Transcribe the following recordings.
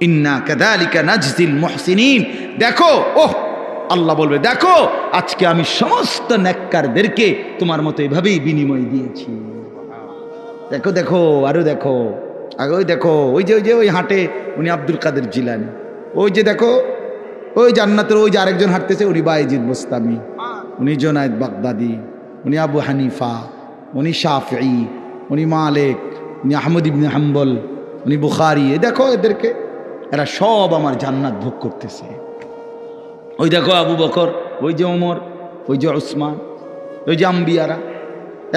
ইন্না কাযালিকা নাজজিল মুহসিনিন। দেখো, ওহ, আল্লাহ বলবে, দেখো আজকে আমি সমস্ত নেককারদেরকে তোমার মতো এভাবেই বিনিময় দিয়েছি। দেখো দেখো, আরো দেখো, আগে ওই দেখো, ওই যে ওই হাঁটে উনি আব্দুল কাদের জিলানী, ওই যে দেখো ওই জান্নাতের ওই যে আরেকজন হাঁটতেছে, উনি বায়েজিদ বোস্তামি, উনি জুনায়েদ বাগদাদি, উনি আবু হানিফা, উনি শাফিঈ, উনি মালিক, উনি আহমদ ইবনে হাম্বল, উনি বুখারী। এই দেখো এদেরকে, এরা সব আমার জান্নাত ভোগ করতেছে। ওই দেখো আবু বকর, ওই যে ওমর, ওই যে উসমান, ওই যে আম্বিয়ারা।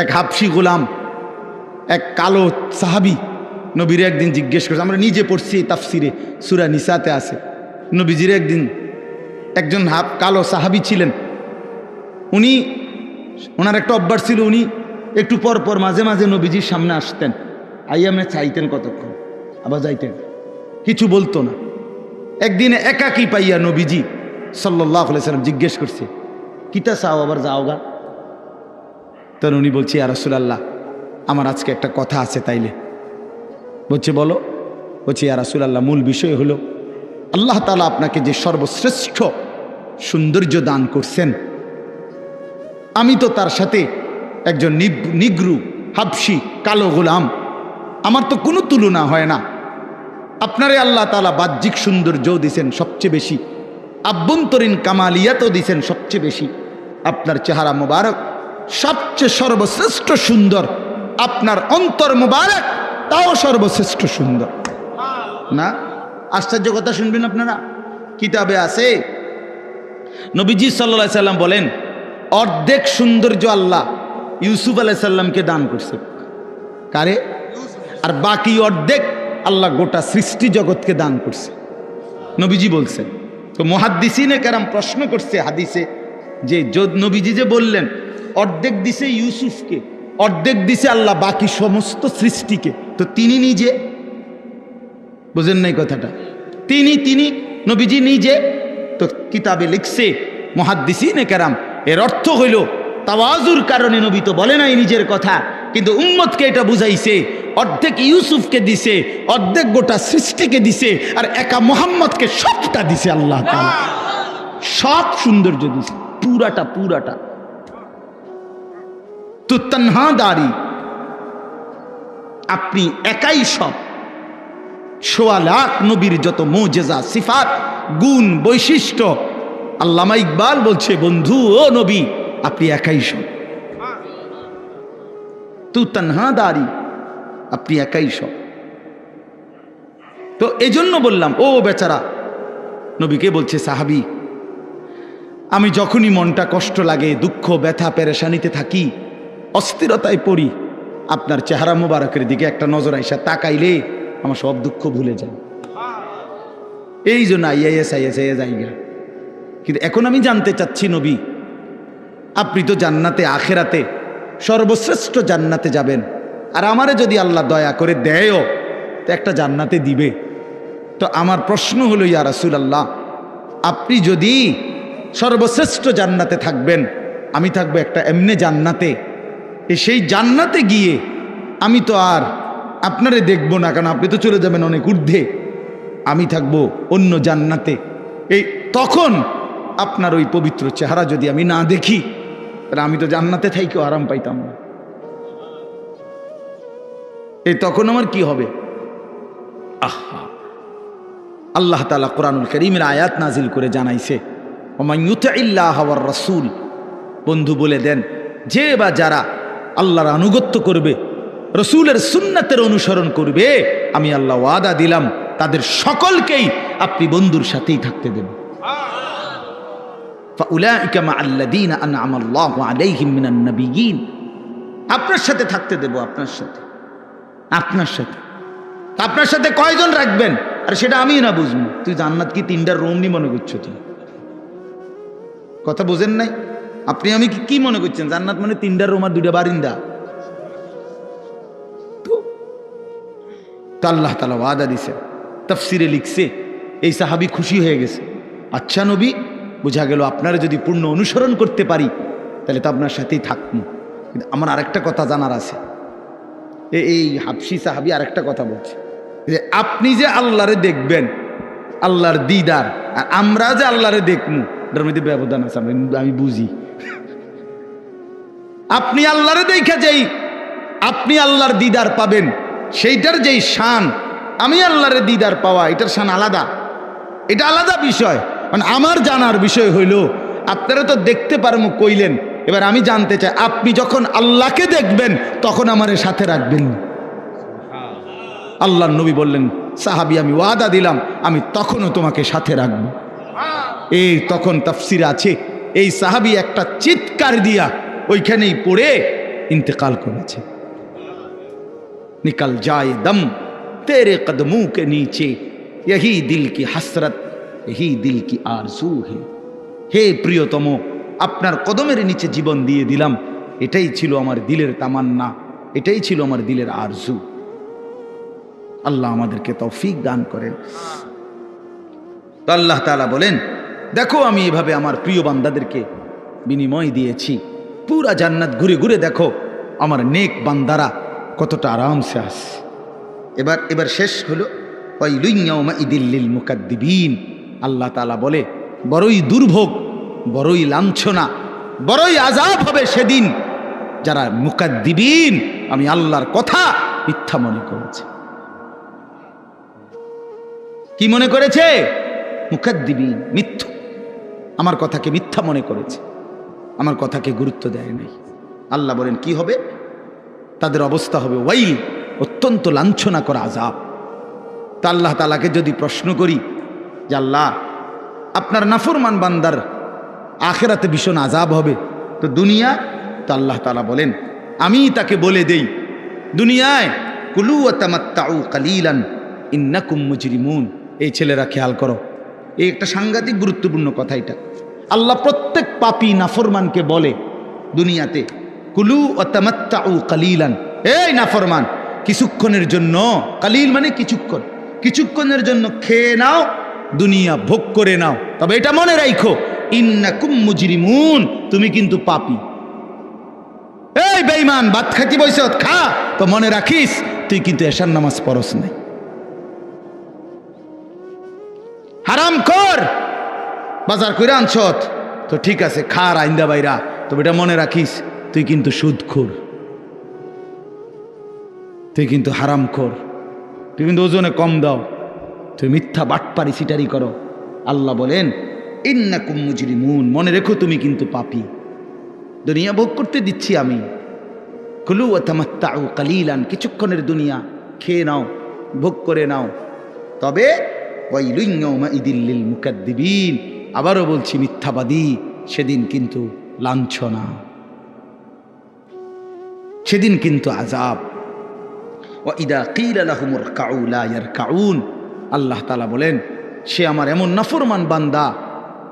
এক হাবশি গোলাম, এক কালো সাহাবি নবীর একদিন জিজ্ঞেস করছে, আমরা নিজে পড়ছি তাফসিরে, সূরা নিসাতে আছে, নবীজির একদিন একজন কালো সাহাবি ছিলেন, উনি, ওনার একটা অভ্যাস ছিল, উনি একটু পর পর মাঝে মাঝে নবীজির সামনে আসতেন, আইয়ামে চাইতেন কতক্ষণ, আবার যাইতেন, কিছু বলতো না। একদিন একাকী পাইয়া নবীজি সাল্লাল্লাহু আলাইহি সাল্লাম জিজ্ঞেস করছে, কিতা চাও, আবার যাওগা? তখন উনি বলছে, ইয়া রাসূলুল্লাহ, আমার আজকে একটা কথা আছে, তাইলে? বলছে বলো। বলছে, ইয়া রাসূলুল্লাহ, মূল বিষয় হলো আল্লাহ তাআলা আপনাকে যে সর্বশ্রেষ্ঠ সৌন্দর্য দান করছেন, আমি তো তার সাথে একজন নিগ্রু হাবশি কালো গোলাম, আমার তো কোনো তুলনা হয় না। আপনারে আল্লাহ তাআলা বাহ্যিক সৌন্দর্য দিছেন সবচেয়ে বেশি, আভ্যন্তরীণ কামালিয়াতও দিছেন সবচেয়ে বেশি। আপনার চেহারা মোবারক সবচেয়ে সর্বশ্রেষ্ঠ সুন্দর, আপনার অন্তর মোবারক তাও সর্বশ্রেষ্ঠ সুন্দর। না, আশ্চর্য কথা শুনবেন আপনারা, কিতাবে আছে নবীজি সাল্লাল্লাহু আলাইহি সাল্লাম বলেন, অর্ধেক সৌন্দর্য আল্লাহ ইউসুফ আলাইহিস সালামকে দান করছে। কারে? আর বাকি অর্ধেক আল্লাহ গোটা সৃষ্টি জগৎকে দান করছে, নবীজি বলছেন। তো মুহাদ্দিসিনে কেরাম প্রশ্ন করছে হাদিসে, যে নবীজি যে বললেন অর্ধেক দিছে ইউসুফকে, অর্ধেক দিছে আল্লাহ বাকি সমস্ত সৃষ্টিকে, তো তিনি নিজে, বুঝেন নাই কথাটা, তিনি নবীজি নিজে তো কিতাবে লিখছে মুহাদ্দিসিনে কেরাম, এর অর্থ হইল তাওয়াজুর কারণে নবী তো বলে নাই নিজের কথা, কিন্তু উম্মতকে এটা বুঝাইছে, অর্ধেক ইউসুফকে দিছে, অর্ধেক গোটা সৃষ্টিকে দিছে, আর একা মুহাম্মদকে সবটা দিছে আল্লাহ তাআলা, সব সৌন্দর্য দিছে, পুরাটা। তো তানহাদারি, আপনি একাই সব। ১৬ লাখ নবীর যত মুজিজা, সিফাত, গুণ, বৈশিষ্ট্য, আল্লামা ইকবাল বলছে, বন্ধু ও নবী, আপনি একাই সব। তু তানহাদারি, আপনি একাই সব। তো এজন্য বললাম, ও বেচারা নবীকে বলছে, সাহাবী, আমি যখনই মনটা কষ্ট লাগে, দুঃখ, ব্যথা, পেরেশানিতে থাকি, অস্থিরতায় পড়ি, আপনার চেহারা মোবারকের দিকে একটা নজর আইসা তাকাইলে আমার সব দুঃখ ভুলে যায়। এই জন্য আইএস জায়গা। কিন্তু এখন আমি জানতে চাচ্ছি, নবী, আপনি তো জান্নাতে, আখেরাতে সর্বশ্রেষ্ঠ জান্নাতে যাবেন, আর আমারে যদি আল্লাহ দয়া করে দেয়ও তো একটা জান্নাতে দিবে, তো আমার প্রশ্ন হলো, ইয়া রাসূলুল্লাহ, আপনি যদি সর্বশ্রেষ্ঠ জান্নাতে থাকবেন, আমি থাকবো একটা এমনি জান্নাতে, সেই জান্নাতে গিয়ে আমি তো আর আপনারে দেখব না, কারণ আপনি তো চলে যাবেন অনেক ঊর্ধ্বে, আমি থাকবো অন্য জান্নাতে। এই তখন আপনার ওই পবিত্র চেহারা যদি আমি না দেখি, তাহলে আমি তো জান্নাতে থাইকেও আরাম পাইতাম না। এই তখন আমার কি হবে? আহা, আল্লাহ তাআলা কোরআনুল কারীমের আয়াত নাজিল করে জানাইছে, ওমান ইউতিইল্লাহ ওয়ার রাসূল, বন্ধু বলে দেন, যে বা যারা আল্লাহর আনুগত্য করবে, রসূলের সুন্নাতের অনুসরণ করবে, আমি আল্লাহ ওয়াদা দিলাম তাদের সকলকেই আপনি বন্ধুর সাথেই থাকতে দেন। ফাউলাইকা মাআল্লাযীনা আনআমা আল্লাহু আলাইহিম মিনান নাবিয়্যিন, আপনার সাথে থাকতে দেব, আপনার সাথে কয়জন রাখবেন, আর সেটা আমি না বুঝবো। তুই জান্নাত কি 3টা রুম নি মনে করছো? তুই কথা বোঝেন নাই? আপনি আমি কি মনে করছেন? জান্নাত মানে 3টা রুম আর 2টা বারিন্দা? তো আল্লাহ তাআলা ওয়াদা দিছে, তাফসিরে লিখছে, এই সাহাবী খুশি হয়ে গেছে। আচ্ছা নবী, বোঝা গেল আপনারা যদি পূর্ণ অনুসরণ করতে পারি, তাহলে তো আপনার সাথেই থাকবো। কিন্তু আমার আরেকটা কথা জানার আছে। এই হাবশি সাহাবী আরেকটা কথা বলছে, যে আপনি যে আল্লাহরে দেখবেন, আল্লাহর দিদার, আর আমরা যে আল্লাহরে দেখমু, এটার মধ্যে ব্যবধান আছে, আমি বুঝি। আপনি আল্লাহরে দেখা যাই, আপনি আল্লাহর দিদার পাবেন, সেইটার যেই শান, আমি আল্লাহরে দিদার পাওয়া, এটার শান আলাদা, এটা আলাদা বিষয়। মানে আমার জানার বিষয় হইল, আপনারা তো দেখতে পারবো কইলেন, এবার আমি জানতে চাই, আপনি যখন আল্লাহকে দেখবেন তখন আমার সাথে রাখবেন। আল্লাহর নবী বললেন, সাহাবী আমি ওয়াদা দিলাম আমি তখনও তোমাকে সাথে রাখবো। এই তখন তাফসিরে আছে, এই সাহাবী একটা চিৎকার দিয়া ওইখানেই পড়ে ইন্তেকাল করেছে। निकल जाए दम तेरे कदमों के नीचे, यही दिल की हसरत, यही दिल की आरज़ू है। হে প্রিয়তম, আপনার কদমের নিচে জীবন দিয়ে দিলাম, এটাই ছিল আমার দিলের তামান্না, এটাই ছিল আমার দিলের আরজু। আল্লাহ আমাদেরকে তৌফিক দান করেন। তো আল্লাহ তাআলা বলেন, দেখো আমি এভাবে আমার প্রিয় বান্দাদেরকে বিনিময় দিয়েছি। পুরা জান্নাত ঘুরে ঘুরে দেখো আমার নেক বান্দারা কতটা আরামসে আছে। এবার শেষ হলো, ওয়াইলুন ইয়াউমাইদিল লিল মুকাদ্দিবিন। আল্লাহ তাআলা বলে, বড়ই দুর্ভোগ, বড়ই লাঞ্ছনা, বড়ই আযাব হবে সেদিন যারা মুকাদ্দিবিন, আমি আল্লাহর কথা মিথ্যা মনে করেছে। কি মনে করেছে? মুকাদ্দিবিন, মিথ্যু, আমার কথাকে মিথ্যা মনে করেছে, আমার কথাকে গুরুত্ব দেয় নাই। আল্লাহ বলেন কি হবে? তাদের অবস্থা হবে ওয়াইল, অত্যন্ত লাঞ্ছনা করা আযাব। তা আল্লাহ তাআলাকে যদি প্রশ্ন করি যে আল্লাহ, আপনার নাফরমান বান্দার আখিরাতে ভীষণ আযাব হবে, তো দুনিয়া? তো আল্লাহ তাআলা বলেন, আমি তাকে বলে দেই দুনিয়ায়, কুলু ওয়া তামাত্তাউ কালিলান ইন্নাকুম মুজরিমুন। এই ছেলেরা খেয়াল করো, এই একটা সাংঘাতিক গুরুত্বপূর্ণ কথা। এটা আল্লাহ প্রত্যেক পাপী নাফরমানকে বলে দুনিয়াতে, কুলু ওয়া তামাত্তাউ কালিলান, এই নাফরমান কিছুক্ষণের জন্য, কালিল মানে কিছুক্ষণ, কিছুক্ষণের জন্য খেয়ে নাও, দুনিয়া ভোগ করে নাও, তবে এটা মনে রাখো ইন্নাকুম মুজরিমুন, তুমি কিন্তু পাপী। এই বেঈমান, ভাত খাইতে বইছ, খা, তো মনে রাখিস তুই কিন্তু এশার নামাজ পড়স নাই। হারামখোর, বাজার কইরা আনছত, তো ঠিক আছে খা রাইন্দা বাইরা, তবে এটা মনে রাখিস তুই কিন্তু সুদখোর, তুই কিন্তু হারামখোর, তুই কিন্তু ওজনে কম দাও, তুই মিথ্যা বাটপারি সিটারি করো। আল্লাহ বলেন ইন্নাকুম মুজরিমুন, মনে রেখো তুমি কিন্তু পাপী। দুনিয়া ভোগ করতে দিচ্ছি আমি, কুলু ওয়া তামাত্তাউ কালিলান, কিছুক্ষণের দুনিয়া খেয়ে নাও, ভোগ করে নাও, তবে ওয়াইলুন ইয়াউমাইদিল লিল মুকাদ্দিবিন, আবারও বলছি মিথ্যাবাদী, সেদিন কিন্তু লাঞ্ছনা, সেদিন কিন্তু আযাব। ওয়া ইদা কিলা লাহুমুর কাউ লা ইয়ারকাউন, আল্লাহ তাআলা বলেন, সে আমার এমন নাফরমান বান্দা,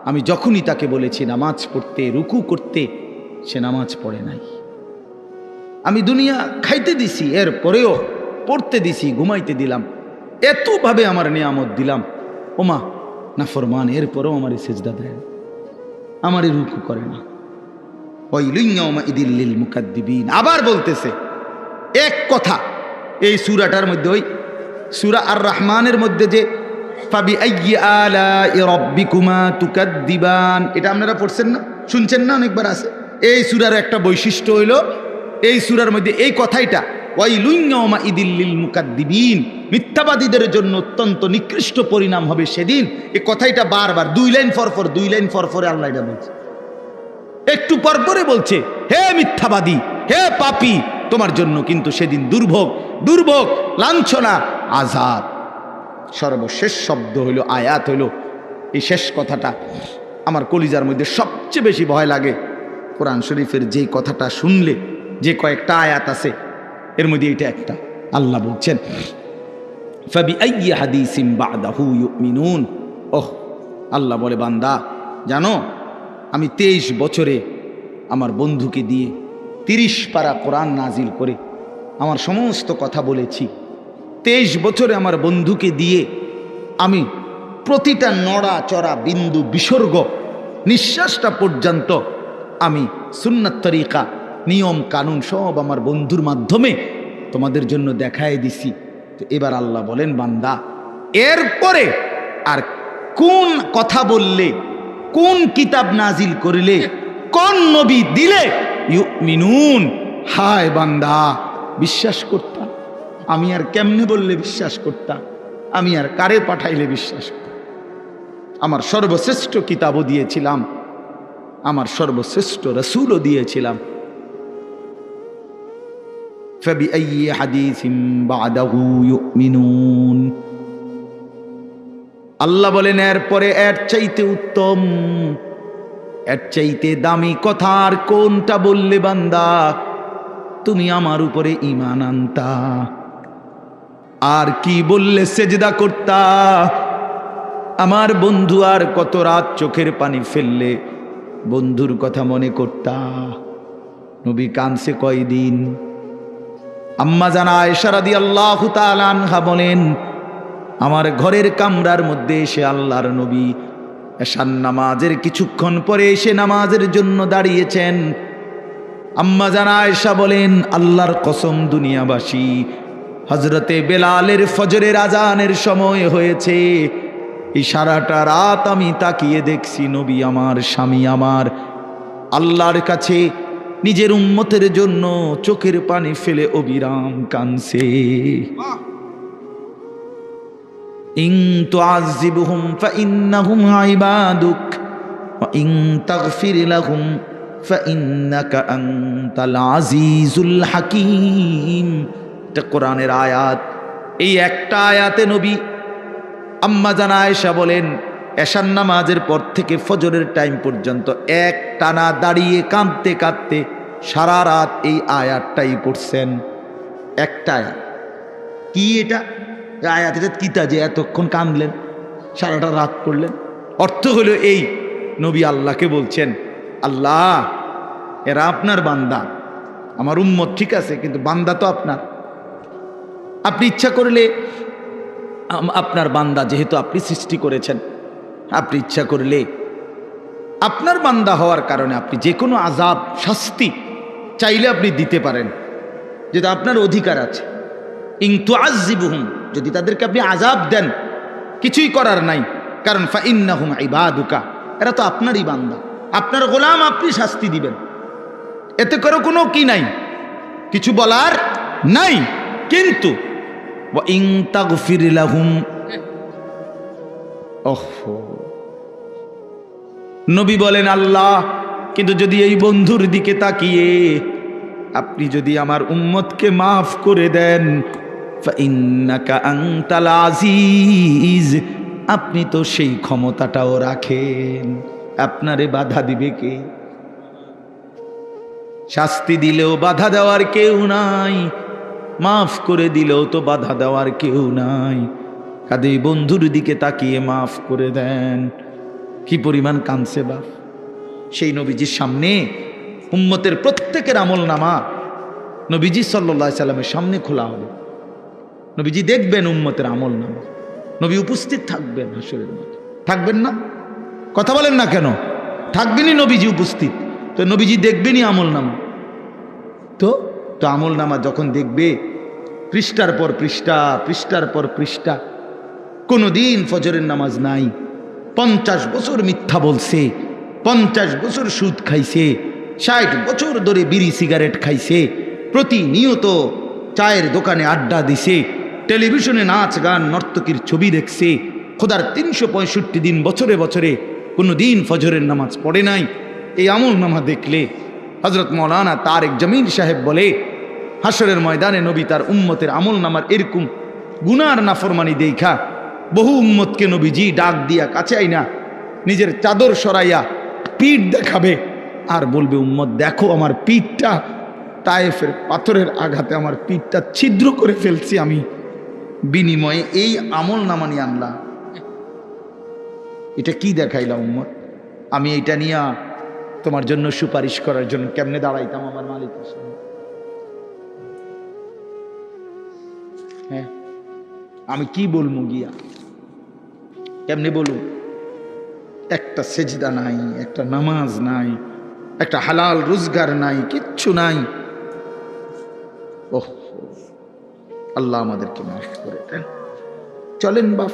আমি যখনই তাকে বলেছি নামাজ পড়তে, রুকু করতে, সে নামাজ পড়ে নাই। আমি দুনিয়া খাইতে দিছি, এর পরেও পড়তে দিছি, ঘুমাইতে দিলাম, এতভাবে আমার নিয়ামত দিলাম, ওমা নাফরমান, এর পরেও আমার সেজদা দেয়, আমার রুকু করে না। ওয়াইলুন ইয়াউমাইদিল লিল মুকাদ্দিবিন, আবার বলতেছে এক কথা এই সূরাটার মধ্যে, ওই সূরা আর রহমানের মধ্যে যে ফাবিআইয়ি আলাই রাব্বিকুমা তুকাদ্দিবান, এটা আপনারা পড়ছেন না, শুনছেন না, অনেকবার আছে। এই সূরার একটা বৈশিষ্ট্য হইল, এই সূরার মধ্যে এই কথাইটা, ওয়াইলুন ইয়াউমাইদিল লিল মুকাদ্দিবিন, মিথ্যাবাদীদের জন্য অত্যন্ত নিকৃষ্ট পরিণাম হবে সেদিন। এই কথাইটা বারবার, দুই লাইন পর পরে আল্লাহ এটা বলছে, একটু পর পরে বলছে, হে মিথ্যাবাদী, হে পাপী, তোমার জন্য কিন্তু সেদিন দুর্ভোগ, দুর্ভোগ, লাঞ্ছনা, আযাব। সর্বশেষ শব্দ হইল, আয়াত হইল, এই শেষ কথাটা আমার কলিজার মধ্যে সবচেয়ে বেশি ভয় লাগে। কোরআন শরীফের যে কথাটা শুনলে, যে কয়েকটা আয়াত আছে এর মধ্যে এটা একটা। আল্লাহ বলছেন ফাবিআইয়ি হাদিসিন বা'দাহু ইউমিনুন। ওহ, আল্লাহ বলে, বান্দা জানো, আমি 23 বছরে আমার বন্ধুকে দিয়ে 30 পারা কোরআন নাজিল করে আমার সমস্ত কথা বলেছি। 23 বছরে আমার বন্ধুকে দিয়ে আমি প্রতিটা নড়া চড়া বিন্দু বিসর্গ, নিঃশ্বাসটা পর্যন্ত আমি সুন্নাত তরিকা, নিয়ম কানুন সব আমার বন্ধুর মাধ্যমে তোমাদের জন্য দেখায় দিছি। তো এবার আল্লাহ বলেন, বান্দা এরপরে আর কোন কথা বললে, কোন কিতাব নাজিল করলে, কোন নবী দিলে ইউমিনুন, হায় বান্দা বিশ্বাস করতাম। আমি আর কেমনে বললে বিশ্বাস করতাম, আমি আর কারে পাঠাইলে বিশ্বাস করতাম। আমার সর্বশ্রেষ্ঠ কিতাবও দিয়েছিলাম, আমার সর্বশ্রেষ্ঠ রাসূলও দিয়েছিলাম। ফাবিআইয়ি হাদিসিন বাদাহু ইউমিনুন। আল্লাহ বলেন এরপরে এর চাইতে উত্তম, এর চাইতে দামি কথা আর কোনটা বললে বান্দা তুমি আমার উপরে ঈমান আনতা, আর কি বললে সেজদা করতা। আমার বন্ধু আর কত রাত চোখের পানি ফেললে বন্ধুর কথা মনে করতা। নবী কানছে কয়দিন। আম্মা জান আয়েশা রাদিয়াল্লাহু তাআলা আনহা বলেন, আমার ঘরের কামরার মধ্যে এসে আল্লাহর নবী এশার নামাজের কিছুক্ষণ পরে এসে নামাজের জন্য দাঁড়িয়েছেন। আম্মা জান আয়েশা বলেন, আল্লাহর কসম দুনিয়াবাসী, হযরতে বেলালের ফজরের আজানের সময় হয়েছে, এই সারাটা রাত আমি তাকিয়ে দেখছি নবী আমার, স্বামী আমার আল্লাহর কাছে নিজের উম্মতের জন্য চোখের পানি ফেলে অবিরাম কাঁদছে। ইন তুআযিবহুম ফাইন্নাহুম ইবাদুক ওয়া ইন তাগফির লাহুম ফাইন্নাকা আনতাল আজিজুল হাকীম। এটা কোরআনের আয়াত। এই একটা আয়াতে নবী আম্মা জান আয়েশা বলেন এশার নামাজের পর থেকে ফজরের টাইম পর্যন্ত এক টানা দাঁড়িয়ে কাঁদতে কাঁদতে সারা রাত এই আয়াতটাই পড়ছেন। একটা আয়াত। কি এটা আয়াত? এটা কিতা যে এতক্ষণ কাঁদলেন, সারাটা রাত পড়লেন? অর্থ হলো এই, নবী আল্লাহকে বলছেন, আল্লাহ এরা আপনার বান্দা, আমার উম্মত ঠিক আছে, কিন্তু বান্দা তো আপনার। আপনি ইচ্ছা করলে আপনার বান্দা যেহেতু আপনি সৃষ্টি করেছেন, আপনি ইচ্ছা করলে আপনার বান্দা হওয়ার কারণে আপনি যে কোনো আযাব শাস্তি চাইলে আপনি দিতে পারেন, যেটা আপনার অধিকার আছে। ইন তুআযিবহুম, যদি তাদেরকে আপনি আযাব দেন কিছুই করার নাই, কারণ ফাইন্নাহুম ইবাদুকা, এরা তো আপনারই বান্দা, আপনার গোলাম, আপনি শাস্তি দিবেন, এতে করে কোনো কি নাই, কিছু বলার নাই। কিন্তু ওয়া ইন তাগফির লাহুম, নবী বলেন আল্লাহ, কিন্তু যদি এই বন্ধুর দিকে তাকিয়ে আপনি যদি আমার উম্মতকে মাফ করে দেন, ফাইন্নাকা আনতাল আজিজ, আপনি তো সেই ক্ষমতাটাও রাখেন, আপনারে বাধা দিবে কে? শাস্তি দিলেও বাধা দেওয়ার কেউ নাই, মাফ করে দিলেও তো বাধা দেওয়ার কেউ নাই। কাঁদে বন্ধুর দিকে তাকিয়ে মাফ করে দেন। কি পরিমাণ কাঁদছে বাপ! সেই নবীজির সামনে উম্মতের প্রত্যেকের আমল নামা নবীজি সাল্লাল্লাহু আলাইহি সাল্লামের সামনে খোলা হবে। নবীজি দেখবেন উম্মতের আমল নামা, নবী উপস্থিত থাকবেন হাসরের মাঠে। থাকবেন না? কথা বলেন না কেন? থাকবেনই নবীজি উপস্থিত, তো নবীজি দেখবেনই আমল নামা। তো আমল নামা যখন দেখবে পৃষ্ঠার পর পৃষ্ঠা, পৃষ্ঠার পর পৃষ্ঠা, কোনোদিন ফজরের নামাজ নাই, 50 বছর মিথ্যা বলছে, 50 বছর সুদ খাইছে, 60 বছর ধরে বিড়ি সিগারেট খাইছে, প্রতিনিয়ত চায়ের দোকানে আড্ডা দিছে, টেলিভিশনে নাচ গান নর্তকীর ছবি দেখছে, খোদার 365 দিন বছরে বছরে কোনোদিন ফজরের নামাজ পড়ে নাই। এই আমল নামা দেখলে হযরত মাওলানা তারেক জামিল সাহেব বলে, হাসরের ময়দানে নবী তার উম্মতের আমল নামার এরকম গুনার নাফরমানি দেখা বহু উম্মতকে নবীজি ডাক দিয়া কাছে আইনা নিজের চাদর সরাইয়া পিঠ দেখাবে আর বলবে, উম্মত দেখো আমার পিঠটা, তায়েফের পাথরের আঘাতে আমার পিঠটা ছিদ্র করে ফেলছি আমি, বিনিময়ে এই আমল নামা নিয়ে আনলাম। এটা কি দেখাইলাম উম্মত? আমি এটা নিয়ে তোমার জন্য সুপারিশ করার জন্য কেমনে দাঁড়াইতাম আমার মালিকের সামনে? হ্যাঁ, আমি কি বলবো গিয়া, কেমনে বলুন? একটা সেজদা নাই, একটা নামাজ নাই, একটা হালাল রোজগার নাই, কিচ্ছু নাই। ওহ, আল্লাহ আমাদেরকে মাফ করে দেন। চলেন বাপ।